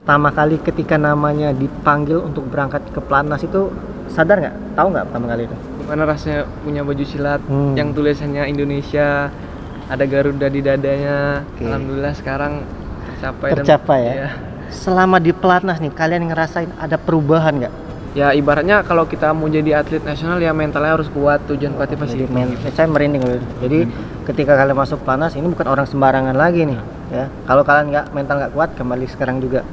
Pertama kali ketika namanya dipanggil untuk berangkat ke Platnas itu sadar nggak? Tahu nggak pertama kali itu? Gimana rasanya punya baju silat yang tulisannya Indonesia, ada Garuda di dadanya. Alhamdulillah sekarang tercapai ya. Iya. Selama di Platnas nih, kalian ngerasain ada perubahan nggak? Ya ibaratnya kalau kita mau jadi atlet nasional ya mentalnya harus kuat, tujuan kuatnya pasti. Saya merinding loh. Jadi ketika kalian masuk Platnas ini bukan orang sembarangan lagi nih, ya. Kalau kalian mental nggak kuat, kembali sekarang juga.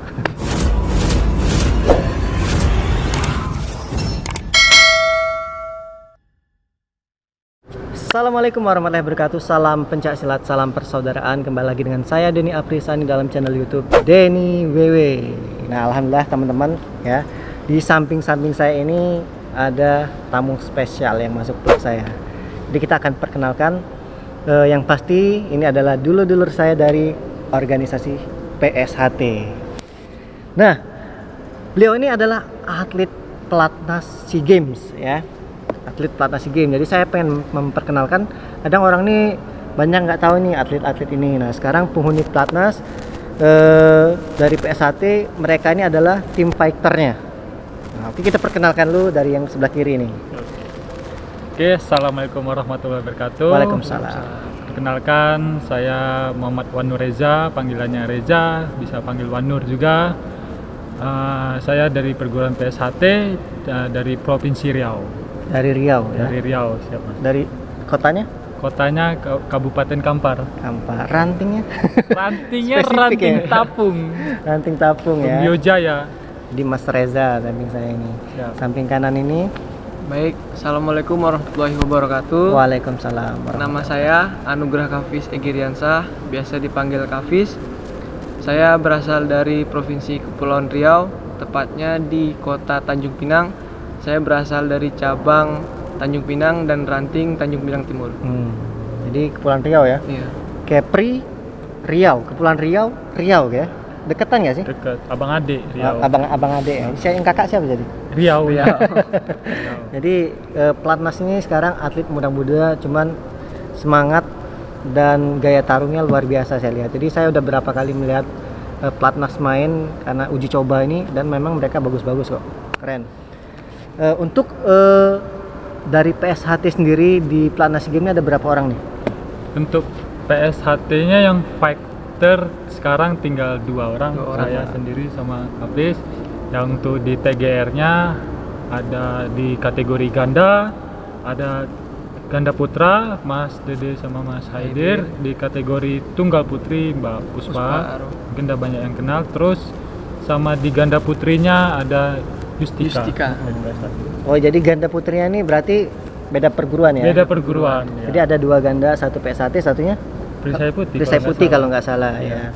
Assalamualaikum warahmatullahi wabarakatuh. Salam pencak silat, salam persaudaraan. Kembali lagi dengan saya Denny Aprisani dalam channel YouTube Denny WW. Nah, alhamdulillah teman-teman ya. Di samping-samping saya ini ada tamu spesial yang masuk vlog saya. Jadi kita akan perkenalkan yang pasti ini adalah dulur-dulur saya dari organisasi PSHT. Nah, beliau ini adalah atlet Platnas SEA Games ya. Atlet Platnas SEA Games. Jadi saya pengen memperkenalkan, kadang orang nih banyak nggak tahu nih atlet-atlet ini. Nah, sekarang penghuni Platnas dari PSHT, mereka ini adalah tim fighternya. Nah, oke, kita perkenalkan lu dari yang sebelah kiri nih. Oke, assalamualaikum warahmatullahi wabarakatuh. Waalaikumsalam. Perkenalkan, saya Muhammad Wanur Reza, panggilannya Reza, bisa panggil Wanur juga. Saya dari perguruan PSHT dari Provinsi Riau. Dari Riau ya? Dari Riau, siapa? Dari kotanya? Kotanya Kabupaten Kampar. Kampar. Rantingnya? Rantingnya Spesifik Ranting ya? Tapung. Ranting Tapung ya? Jaya. Di Mas Reza samping saya ini. Siap. Samping kanan ini. Baik, assalamualaikum warahmatullahi wabarakatuh. Waalaikumsalam. Nama saya Anugrah Kafis Egiriansah, biasa dipanggil Kafis. Saya berasal dari Provinsi Kepulauan Riau, tepatnya di Kota Tanjung Pinang. Saya berasal dari cabang Tanjung Pinang dan ranting Tanjung Pinang Timur. Jadi Kepulauan Riau ya? Iya. Kepri Riau, Kepulauan Riau, Riau ya? Deketan nggak sih? Dekat, abang adik Riau. Abang adik ya. Saya yang kakak siapa jadi? Riau. Jadi Platnas ini sekarang atlet muda-muda, cuman semangat dan gaya tarungnya luar biasa saya lihat. Jadi saya udah berapa kali melihat Platnas main karena uji coba ini, dan memang mereka bagus-bagus kok, keren. Untuk dari PSHT sendiri di Platnas Games ini ada berapa orang nih? Untuk PSHT-nya yang fighter sekarang tinggal dua orang, saya sendiri sama Hafiz. Yang untuk di TGR-nya ada di kategori ganda, ada ganda putra Mas Dede sama Mas Haidir. Di kategori tunggal putri Mbak Puspa, mungkin udah banyak yang kenal. Terus sama di ganda putrinya ada Justika. Oh, jadi ganda putrinya ini berarti beda perguruan ya? Beda perguruan. Jadi ada dua ganda, satu PSHT, satunya Perisai Putih kalau nggak salah ya.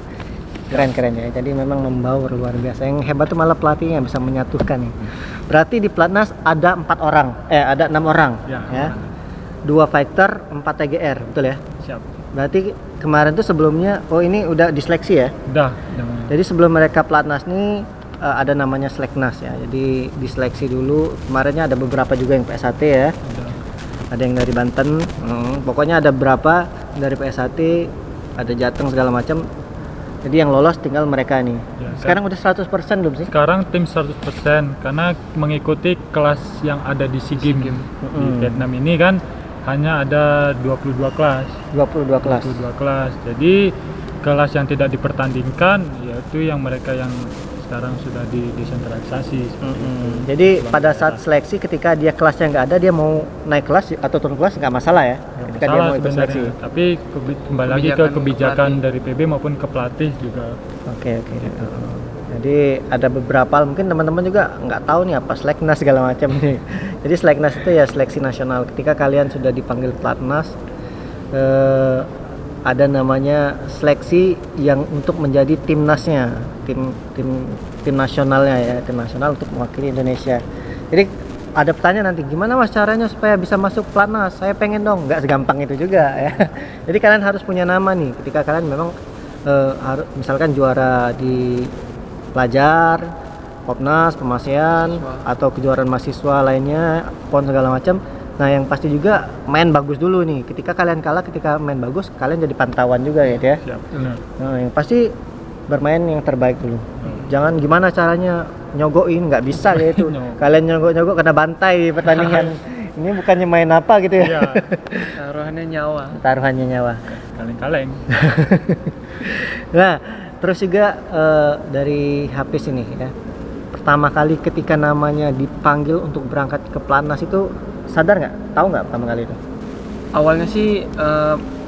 Keren ya. Jadi memang membaur luar biasa. Yang hebat tuh malah pelatihnya bisa menyatukan nih. Berarti di Platnas ada 4 orang, ada 6 orang ya. 2 fighter, 4 TGR, betul ya? Siap. Berarti kemarin tuh sebelumnya, ini udah diseleksi ya? Udah. Jadi sebelum mereka Platnas nih ada namanya Seleknas ya. Jadi diseleksi dulu. Kemarinnya ada beberapa juga yang PSHT ya. Ada yang dari Banten. Pokoknya ada beberapa dari PSHT, ada Jateng segala macam. Jadi yang lolos tinggal mereka nih. Ya, sekarang udah 100% belum sih? Sekarang tim 100% karena mengikuti kelas yang ada di SEA Games. Di Vietnam ini kan hanya ada 22 kelas. 22 kelas. Jadi kelas yang tidak dipertandingkan yaitu yang mereka yang sekarang sudah didesentralisasi. Jadi pada saat seleksi ketika dia kelasnya nggak ada, dia mau naik kelas atau turun kelas nggak masalah ya? Ketika dia mau ikut seleksi. Tapi kembali lagi ke kebijakan dari PB maupun ke pelatih juga. Oke. Jadi ada beberapa, mungkin teman-teman juga nggak tahu nih apa Seleknas segala macam nih. Jadi Seleknas itu ya seleksi nasional. Ketika kalian sudah dipanggil Platnas, ada namanya seleksi yang untuk menjadi timnasnya, tim nasionalnya ya, tim nasional untuk mewakili Indonesia. Jadi ada pertanyaan nanti, gimana mas caranya supaya bisa masuk Platnas? Saya pengen dong. Nggak segampang itu juga ya. Jadi kalian harus punya nama nih. Ketika kalian memang harus misalkan juara di pelajar, Popnas, Pemasean, atau kejuaraan mahasiswa lainnya, PON segala macam. Nah, yang pasti juga main bagus dulu nih. Ketika kalian kalah, ketika main bagus, kalian jadi pantauan juga ya. Siap, benar. Nah, yang pasti bermain yang terbaik dulu. jangan gimana caranya nyogokin, nggak bisa kayak itu. Nyogok. Kalian nyogok kena bantai di pertandingan. Ini bukannya main apa gitu ya. Iya, Taruhannya nyawa. Taruhannya nyawa. kaleng-kaleng. Nah, terus juga dari Hafiz ini ya. Pertama kali ketika namanya dipanggil untuk berangkat ke Platnas itu sadar nggak? Tahu nggak pertama kali itu? Awalnya sih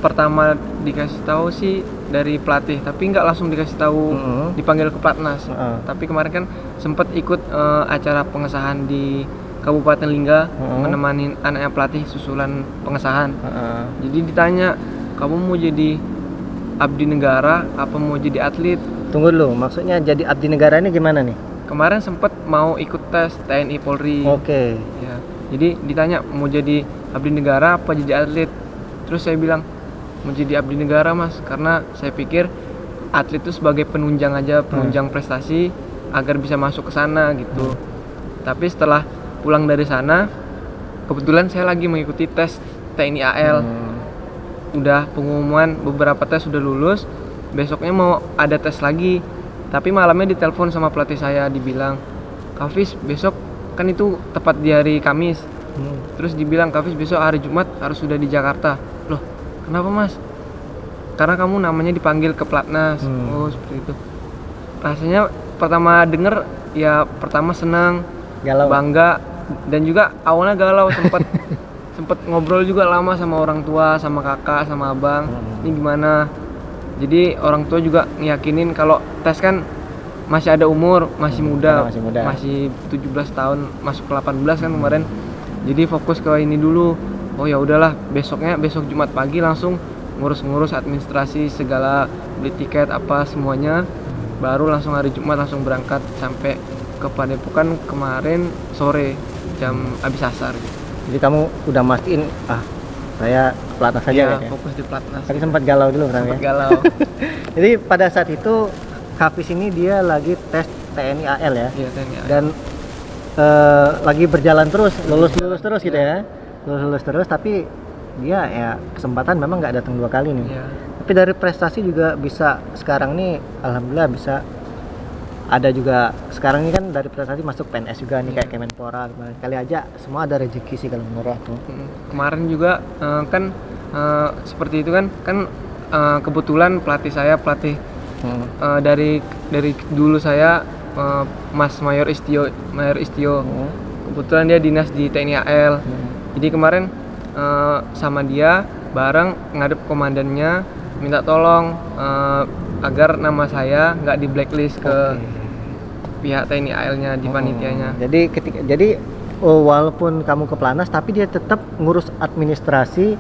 pertama dikasih tahu sih dari pelatih, tapi nggak langsung dikasih tahu dipanggil ke Platnas. Tapi kemarin kan sempat ikut acara pengesahan di Kabupaten Lingga, menemani anaknya pelatih susulan pengesahan. Jadi ditanya, kamu mau jadi abdi negara apa mau jadi atlet? Tunggu dulu, maksudnya jadi abdi negara ini gimana nih? Kemarin sempat mau ikut tes TNI Polri. Oke. Ya, jadi ditanya mau jadi abdi negara apa jadi atlet. Terus saya bilang mau jadi abdi negara mas, karena saya pikir atlet itu sebagai penunjang aja, penunjang prestasi agar bisa masuk ke sana gitu. Tapi setelah pulang dari sana, kebetulan saya lagi mengikuti tes TNI AL. Udah pengumuman, beberapa tes sudah lulus. Besoknya mau ada tes lagi. Tapi malamnya ditelepon sama pelatih saya, dibilang, Hafiz besok kan itu tepat di hari Kamis. Terus dibilang, Hafiz besok hari Jumat harus sudah di Jakarta. Loh, kenapa mas? Karena kamu namanya dipanggil ke Platnas. Oh seperti itu. Rasanya pertama denger ya pertama senang, Galau. bangga, dan juga awalnya galau, sempet ngobrol juga lama sama orang tua, sama kakak, sama abang. Ini gimana? Jadi orang tua juga ngiyakinin kalau tes kan masih ada umur, masih muda, masih 17 tahun, masuk ke 18 kan kemarin. Jadi fokus ke ini dulu. Oh ya udahlah, besok Jumat pagi langsung ngurus administrasi segala, beli tiket apa semuanya. Baru langsung hari Jumat langsung berangkat sampai ke Padepokan kemarin sore jam habis asar gitu. Jadi kamu udah mastiin saya Platnas saja Iya, ya? fokus di Platnas. Tapi sempat galau dulu pertama Sempat ya? galau. Jadi pada saat itu Hafiz ini dia lagi tes TNI AL ya? Iya, TNI. Dan lagi berjalan terus, lulus terus gitu ya? Lulus terus, tapi dia ya kesempatan memang nggak datang 2 kali nih. Iya. Tapi dari prestasi juga bisa sekarang nih, alhamdulillah bisa ada juga sekarang ini kan dari prestasi masuk PNS juga nih kayak Kemenpora kali aja, semua ada rezeki sih kalau menurut aku. Kemarin juga kan seperti itu kan kebetulan pelatih saya dari dulu saya Mas Mayor Istio kebetulan dia dinas di TNI AL. Jadi kemarin sama dia bareng ngadep komandannya minta tolong agar nama saya nggak di blacklist ke pihak TNI AL-nya di panitianya. Jadi walaupun kamu ke Platnas tapi dia tetap ngurus administrasi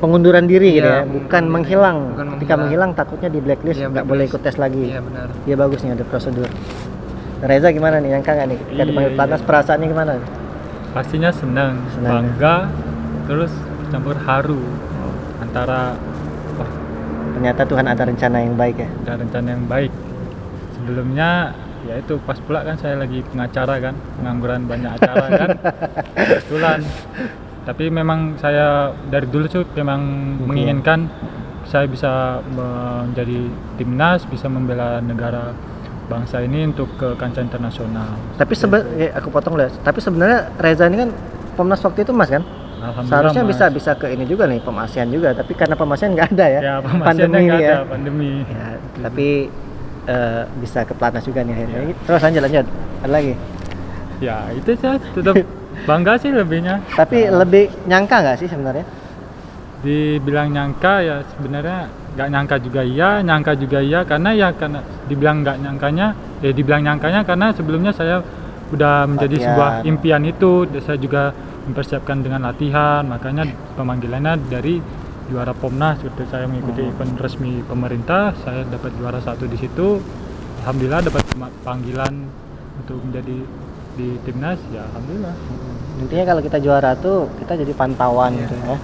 pengunduran diri gitu ya, bukan menghilang. Ketika menghilang takutnya di blacklist, nggak boleh ikut tes lagi. Iya benar. Dia bagus nih ada prosedur. Reza gimana nih, nyangka nggak nih ketika dipanggil Platnas, perasaannya gimana? Pastinya senang, bangga, terus campur haru antara ternyata Tuhan ada rencana yang baik ya. ada rencana yang baik. Sebelumnya ya itu pas pula kan saya lagi pengacara kan, pengangguran banyak acara kan, kebetulan. Tapi memang saya dari dulu tuh memang menginginkan saya bisa menjadi timnas, bisa membela negara bangsa ini untuk ke kancah internasional. Tapi aku potong deh. Tapi sebenarnya Reza ini kan Pomnas waktu itu Mas kan? Seharusnya Mas. bisa ke ini juga nih, Pom ASEAN juga, tapi karena Pom ASEAN nggak ada ya, pandemi ini ya. Pandemi. Ya, tapi bisa ke Platnas juga nih akhirnya. Terus lanjut, ada lagi. Ya itu saya tetap bangga sih lebihnya. Tapi lebih nyangka nggak sih sebenarnya? Dibilang nyangka ya sebenarnya nggak nyangka juga iya, karena dibilang nggak nyangkanya, dibilang nyangkanya karena sebelumnya saya udah menjadi sebuah impian itu. Saya juga mempersiapkan dengan latihan, makanya pemanggilannya dari juara Pomnas. Seperti saya mengikuti event resmi pemerintah, saya dapat juara 1 di situ. Alhamdulillah dapat panggilan untuk menjadi di timnas, ya alhamdulillah. Intinya kalau kita juara tuh kita jadi pantauan gitu ya.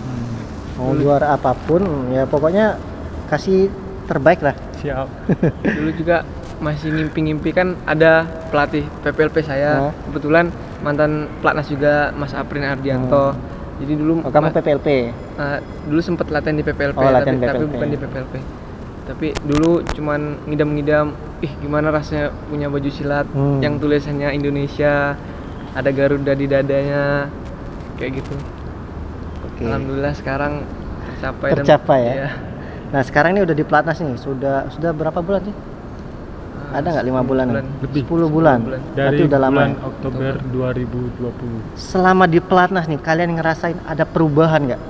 Mau juara apapun ya pokoknya kasih terbaik lah. Siap. Dulu juga masih ngimpi-ngimpi kan ada pelatih PPLP saya, kebetulan mantan Platnas juga Mas Aprin Ardianto. Jadi dulu kamu PPLP? Dulu sempat latihan di PPLP, latihan tapi PPLP. bukan di PPLP. Tapi dulu cuman ngidam-ngidam, gimana rasanya punya baju silat yang tulisannya Indonesia, ada Garuda di dadanya, kayak gitu. Oke. Alhamdulillah sekarang tercapai. Ya. Iya. Nah sekarang ini udah di pelatnas nih, sudah berapa bulan sih? Ada nggak 5 bulan? Lebih. 10 bulan. Dari Berarti udah lama. bulan Ya? Oktober 2020. Selama di pelatnas nih, kalian ngerasain ada perubahan nggak?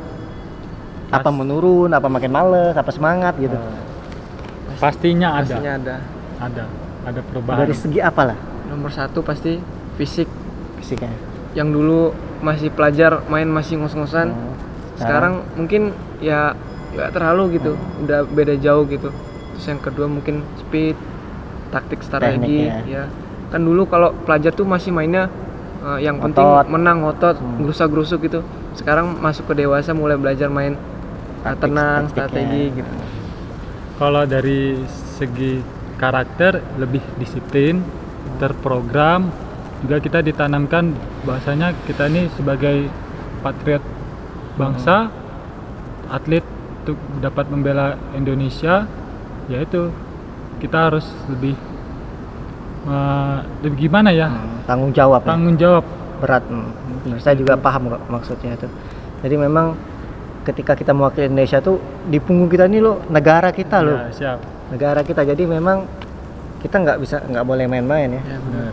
Apa menurun, apa makin males, apa semangat gitu? Pastinya Pastinya ada. Ada perubahan. Dari segi apa lah Nomor satu pasti fisik. fisiknya? Yang dulu masih pelajar main masih ngos-ngosan, sekarang mungkin ya nggak terlalu gitu, udah beda jauh gitu. Terus yang kedua mungkin speed, taktik strategi, Tekniknya. ya kan dulu kalau pelajar tuh masih mainnya yang penting Otot. menang, otot, gerusak-gerusuk gitu. Sekarang masuk ke dewasa mulai belajar main tenang, taktiknya. strategi gitu. Kalau dari segi karakter lebih disiplin, terprogram, juga kita ditanamkan bahasanya kita ini sebagai patriot bangsa, atlet untuk dapat membela Indonesia, yaitu kita harus lebih gimana ya? Tanggung jawab. Ya? Tanggung jawab. Berat. Saya juga paham kok maksudnya itu. Jadi memang ketika kita mewakili Indonesia tuh di punggung kita ini loh negara kita loh. Ya, siap. Negara kita. Jadi memang kita nggak boleh main-main ya. Ya, Benar.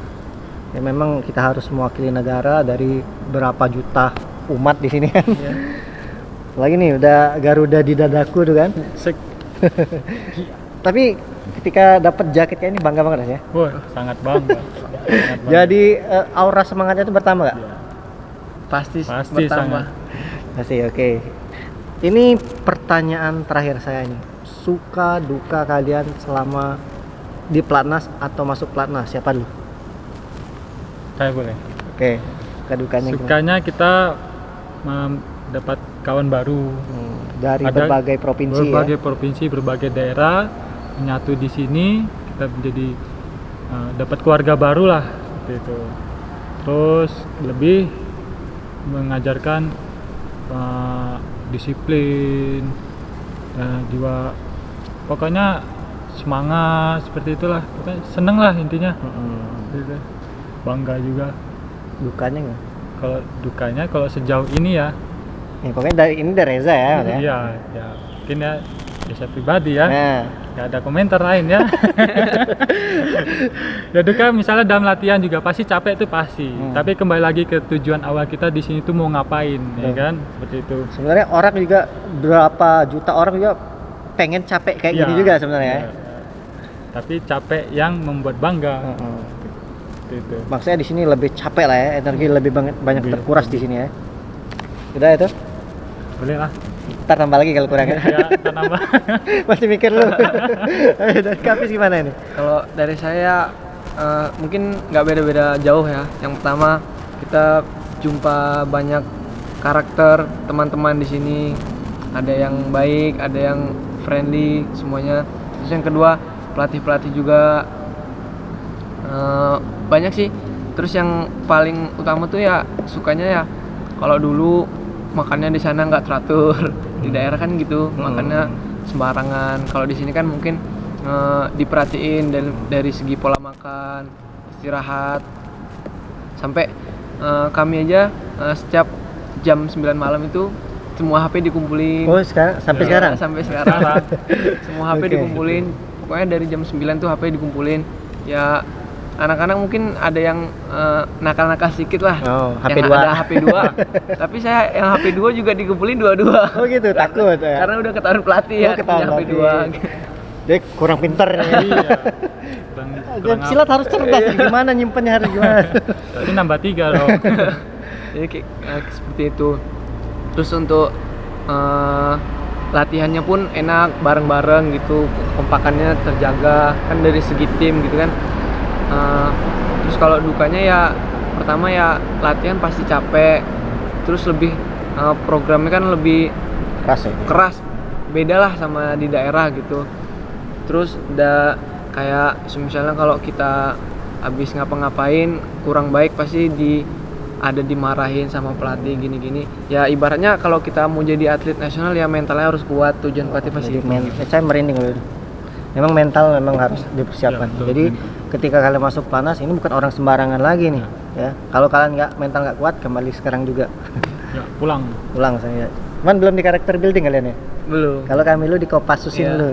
Ya memang kita harus mewakili negara dari berapa juta umat di sini kan. ya. Lagi nih udah Garuda di dadaku tuh kan. Sek. Tapi ketika dapat jaketnya ini bangga banget ya. Wah, sangat bangga. Sangat bangga. Jadi aura semangatnya itu bertambah nggak? Pasti Pasti bertambah. Pasti, oke. Ini pertanyaan terakhir saya ini. Suka duka kalian selama di pelatnas atau masuk pelatnas? Siapa dulu? Saya boleh. Oke. Suka dukanya gimana? Sukanya kita dapat kawan baru. Dari Ada berbagai provinsi berbagai provinsi, berbagai daerah menyatu di sini, kita menjadi dapat keluarga baru lah seperti itu. Terus lebih mengajarkan disiplin, jiwa, pokoknya semangat seperti itulah. Pokoknya seneng lah intinya. Gitu. Bangga juga. Dukanya nggak? Kalau dukanya, kalau sejauh ini ya, Ya, pokoknya dari Reza ya. Mas, ya? iya, ya mungkin ya bisa pribadi ya. Nah, Gak ada komentar lain ya. Ya duka misalnya dalam latihan juga pasti capek itu pasti. Tapi kembali lagi ke tujuan awal kita di sini tuh mau ngapain, ya kan? Seperti itu. sebenarnya orang juga berapa juta orang juga pengen capek kayak gini Ya, juga sebenarnya ya. ya. Tapi capek yang membuat bangga. Seperti itu. Maksudnya di sini lebih capek lah ya, energi lebih banyak Lebih. terkuras di sini ya. Udah itu. Boleh lah. Ntar tambah lagi kalau kurang ya. Ya, kita nambah. Masih mikir lu. Ayo, dari Kapis gimana ini? Kalau dari saya mungkin nggak beda-beda jauh ya. Yang pertama kita jumpa banyak karakter teman-teman di sini. Ada yang baik, ada yang friendly semuanya. Terus yang kedua pelatih-pelatih juga banyak sih. Terus yang paling utama tuh ya sukanya ya kalau dulu makannya di sana nggak teratur, di daerah kan gitu makannya sembarangan. Kalau di sini kan mungkin diperhatiin dari segi pola makan, istirahat, sampai kami aja setiap jam 9 malam itu semua HP dikumpulin. Oh, sampai Ya, sekarang? sampai sekarang semua HP Oke. dikumpulin. Pokoknya dari jam 9 tuh HP dikumpulin. Ya anak-anak mungkin ada yang nakal-nakal sedikit lah. Oh, HP yang 2. ada HP 2. Tapi saya yang HP 2 juga dikumpulin dua-dua. Oh gitu, takut ya. Karena udah ketahuan pelatih ya, ketahuan punya HP pelatih. 2. Dia kurang pinter ya. Iya. Dan silat harus cerdas, gimana nyimpennya harus gimana. Tapi nambah 3 loh. Jadi seperti itu. Terus untuk latihannya pun enak, bareng-bareng gitu, kompakannya terjaga kan dari segi tim gitu kan. Terus kalau dukanya ya pertama ya latihan pasti capek, terus lebih programnya kan lebih Keras ya. keras, beda lah sama di daerah gitu. Terus udah kayak misalnya kalau kita habis ngapa-ngapain kurang baik pasti ada dimarahin sama pelatih gini-gini. Ya ibaratnya kalau kita mau jadi atlet nasional ya mentalnya harus kuat, tujuan pelatih pasti Jadi gitu. saya merinding loh. memang mental memang harus dipersiapkan. Ya, betul. Jadi ketika kalian masuk pelatnas ini bukan orang sembarangan lagi nih, ya. Kalau kalian mental nggak kuat, kembali sekarang juga Ya, pulang. pulang saya. Cuman belum di karakter building kalian ya. Belum. Kalau kami lu di Kopasusin Iya. dulu.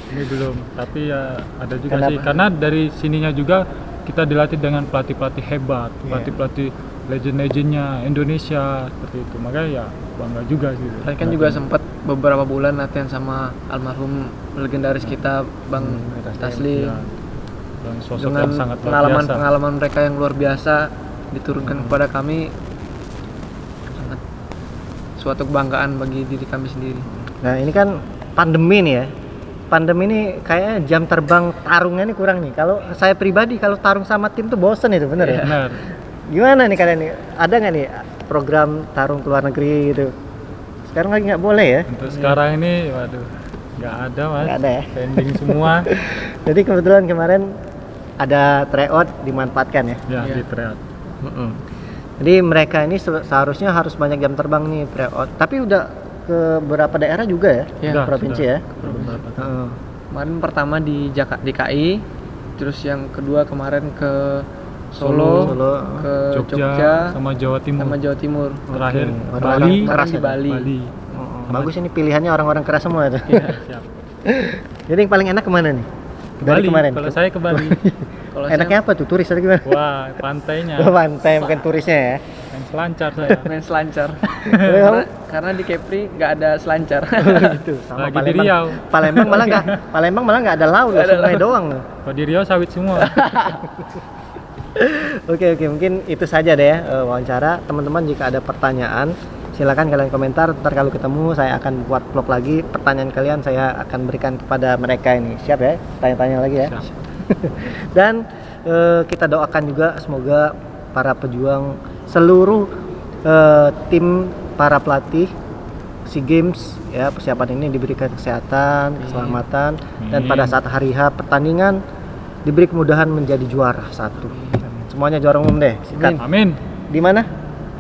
Ini belum, tapi ya ada juga Kenapa? sih. Karena dari sininya juga kita dilatih dengan pelatih-pelatih hebat, Iya. pelatih-pelatih legend-legendnya Indonesia seperti itu. Makanya ya bangga juga sih. Saya kan juga sempat beberapa bulan latihan sama almarhum legendaris kita Bang Taslim. Ya, dan sosok Dengan yang sangat luar biasa. pengalaman mereka yang luar biasa diturunkan kepada kami, sangat suatu kebanggaan bagi diri kami sendiri. Nah, ini kan pandemi nih ya. Pandemi ini kayaknya jam terbang tarungnya ini kurang nih. Kalau saya pribadi kalau tarung sama tim tuh bosen itu, bener ya? Benar. Gimana nih kalian nih? Ada nggak nih program tarung ke luar negeri gitu? Sekarang lagi nggak boleh ya? Untuk sekarang ini, waduh, nggak ada mas. Nggak ada ya? Pending semua. Jadi kebetulan kemarin ada tryout dimanfaatkan ya. Ya, Iya. di tryout. Jadi mereka ini seharusnya harus banyak jam terbang nih tryout. Tapi udah ke beberapa daerah juga ya? Ya, Sudah, provinsi sudah. ya? Beberapa. Heeh. Kemarin pertama di DKI, terus yang kedua kemarin ke Solo, Solo, ke Jogja, Jogja, sama Jawa Timur. sama Jawa Timur. Terakhir Oke. Bali. Orang-orang Kemarin ya? di Bali. Heeh. Bagus ini pilihannya orang-orang keras semua tuh. Ya, siap. Jadi yang paling enak kemana nih? Ke Dari Bali. kemarin. Kalau saya ke Bali. Kalau Enaknya apa tuh? Turis atau gimana? Wah, pantainya. Oh, pantai bukan turisnya ya. Yang selancar saya. main selancar. Kamu? karena di Kepri nggak ada selancar. Gitu. Sama Lagi di Riau. Palembang malah nggak ada laut, Nggak ada sungai laut. doang loh. Kalau di Riau sawit semua. Oke, mungkin itu saja deh ya wawancara. Teman-teman jika ada pertanyaan silakan kalian komentar. Ntar kalau ketemu saya akan buat vlog lagi. Pertanyaan kalian saya akan berikan kepada mereka ini. Siap ya? Tanya-tanya lagi ya. Siap. Dan kita doakan juga semoga para pejuang seluruh tim para pelatih SEA Games ya persiapan ini diberikan kesehatan, keselamatan dan Amin. pada saat hari H pertandingan diberi kemudahan menjadi juara satu. Semuanya juara umum deh. Sikat. Amin. Di mana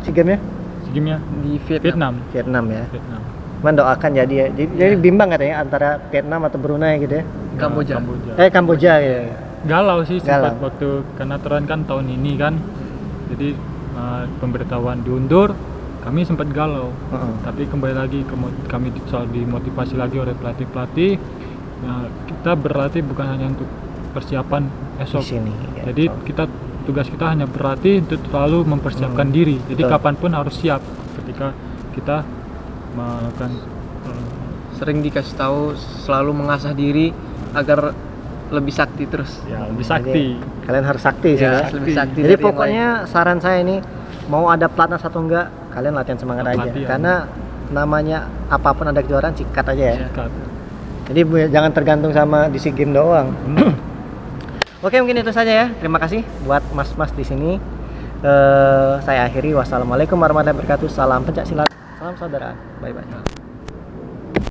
SEA Games-nya? Segimnya Di Vietnam. Vietnam ya. Vietnam. Cuman doakan jadi ya. Jadi bimbang katanya antara Vietnam atau Brunei gitu ya. Kamboja. Kamboja ya. Galau sih sempat Galau. waktu karena aturan kan tahun ini kan. Jadi pemberitahuan diundur, kami sempat galau. Heeh. Tapi kembali lagi kami soal dimotivasi lagi oleh pelatih-pelatih. Nah, kita berlatih bukan hanya untuk persiapan Di esok. sini. ya. Jadi tugas kita hanya berlatih untuk selalu mempersiapkan diri. Jadi Betul. kapanpun harus siap ketika kita melakukan Sering dikasih tahu selalu mengasah diri agar lebih sakti terus. ya lebih Jadi, sakti. kalian harus sakti sih Ya, ya. lebih sakti. Jadi dari yang pokoknya saran saya ini mau ada pelatnas atau enggak, kalian latihan semangat aja. Latihan. Karena namanya apapun ada kejuaraan sikat aja ya. Iya. Sikat. Jadi jangan tergantung sama di SEA Games doang. Oke, mungkin itu saja ya. Terima kasih buat mas-mas di sini. Saya akhiri. Wassalamualaikum warahmatullahi wabarakatuh. Salam pencak silat. Salam saudara. Bye bye.